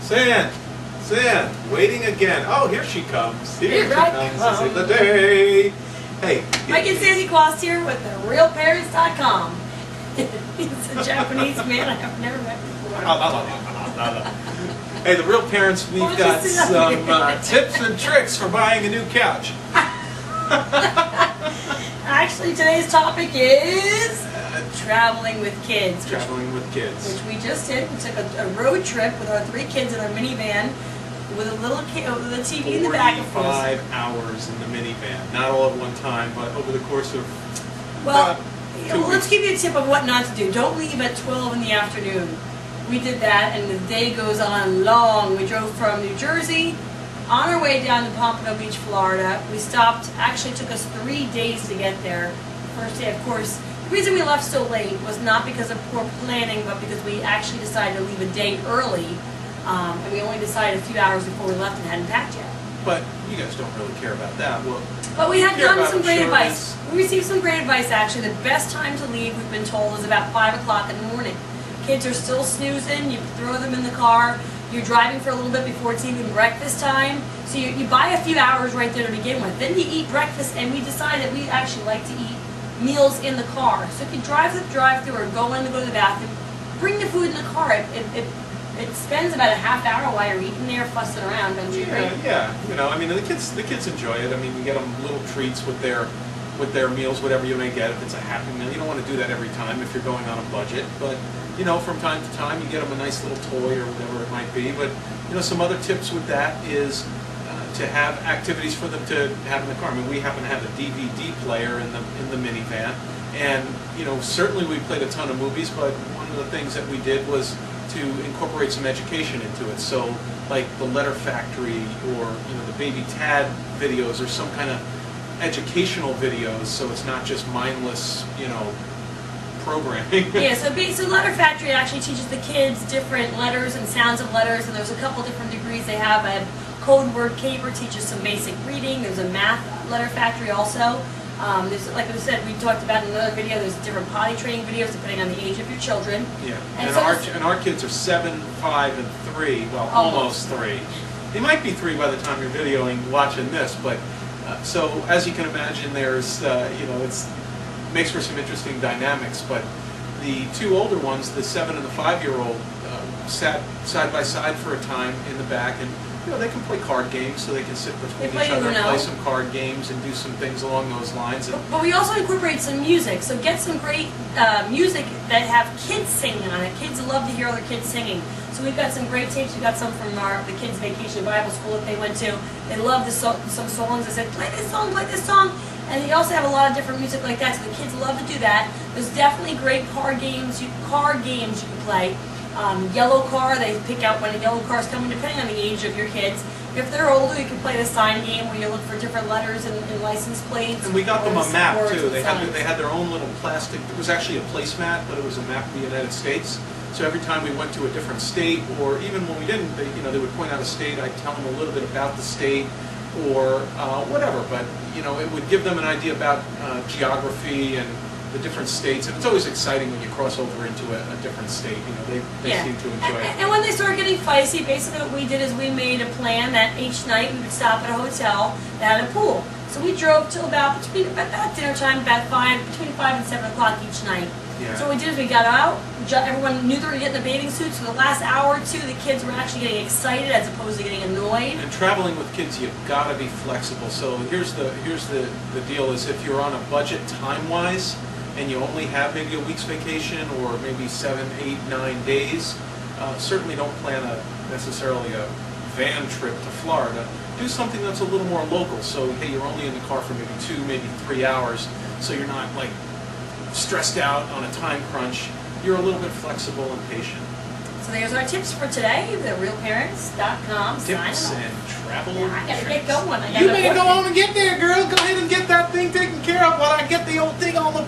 Sand, waiting again. Oh, here she comes. Here she I comes to come. save the day. Hey. Mike and Sandy Quast here with TheRealParents.com. He's a Japanese man I've never met before. Hey, The Real Parents, we've got some tips and tricks for buying a new couch. Actually, today's topic is traveling with kids. Traveling with kids. Which we just did. We took a road trip with our 3 kids in our minivan with a little kid, with a TV in the back, of course. 45 hours in the minivan. Not all at one time, but over the course of let's give you a tip of what not to do. Don't leave at 12 in the afternoon. We did that, and the day goes on long. We drove from New Jersey on our way down to Pompano Beach, Florida. We stopped. Actually, it took us 3 days to get there. The first day, of course. The reason we left so late was not because of poor planning, but because we actually decided to leave a day early, and we only decided a few hours before we left and hadn't packed yet. But you guys don't really care about that. Well, but we had gotten some great insurance. advice. We received some great advice, actually. The best time to leave, we've been told, is about 5 o'clock in the morning. Kids are still snoozing. You throw them in the car. You're driving for a little bit before it's even breakfast time. So you buy a few hours right there to begin with. Then you eat breakfast, and we decided that we actually like to eat meals in the car. So if you drive to the drive-thru or go in to go to the bathroom, bring the food in the car. It spends about a half hour while you're eating there fussing around, don't you? Yeah. You know, I mean, the kids enjoy it. I mean, you get them little treats with their meals, whatever you may get. If it's a Happy Meal, you don't want to do that every time if you're going on a budget. But you know, from time to time, you get them a nice little toy or whatever it might be. But you know, some other tips with that is to have activities for them to have in the car. I mean, we happen to have a DVD player in the minivan, and you know, certainly we played a ton of movies. But one of the things that we did was to incorporate some education into it. So, like the Letter Factory, or you know, the Baby Tad videos, or some kind of educational videos. So it's not just mindless, you know, programming. Yeah, so Letter Factory actually teaches the kids different letters and sounds of letters, and there's a couple different degrees they have. Code Word Caper teaches some basic reading. There's a math Letter Factory also. There's, like we said, we talked about in another video, there's different potty training videos depending on the age of your children. Yeah, and our kids are 7, 5, and 3. Well, almost 3. They might be 3 by the time you're watching this, but so as you can imagine, there's you know, it makes for some interesting dynamics. But the 2 older ones, the 7 and the 5-year-old, sat side by side for a time in the back, and you know, they can play card games, so they can sit between each other and play some card games and do some things along those lines. But we also incorporate some music, so get some great music that have kids singing on it. Kids love to hear other kids singing. So we've got some great tapes. We've got some from the kids' vacation Bible school that they went to. They love some songs. I said, play this song, play this song. And you also have a lot of different music like that, so the kids love to do that. There's definitely great card games you can play. Yellow car, they pick out when a yellow car is coming, depending on the age of your kids. If they're older, you can play the sign game where you look for different letters and license plates. And we got them a map too. They had their own little plastic. It was actually a placemat, but it was a map of the United States. So every time we went to a different state, or even when we didn't, they would point out a state. I'd tell them a little bit about the state, or whatever. But you know, it would give them an idea about geography and the different states, and it's always exciting when you cross over into a different state. You know, they seem to enjoy it. And when they start getting feisty, basically what we did is we made a plan that each night we would stop at a hotel that had a pool. So we drove till about dinner time, between 5 and 7 o'clock each night. Yeah. So what we did is we got out. Everyone knew they were getting the bathing suits. For the last hour or 2, the kids were actually getting excited as opposed to getting annoyed. And traveling with kids, you've got to be flexible. So here's the deal: is if you're on a budget time-wise, and you only have maybe a week's vacation or maybe 7, 8, 9 days, certainly don't plan necessarily a van trip to Florida. Do something that's a little more local. So hey, you're only in the car for maybe 2, maybe 3 hours, so you're not like stressed out on a time crunch. You're a little bit flexible and patient. So there's our tips for today. TheRealParents.com. Tips and travel. I gotta get going. You better go on and get there, girl. Go ahead and get that thing taken care of while I get the old thing on the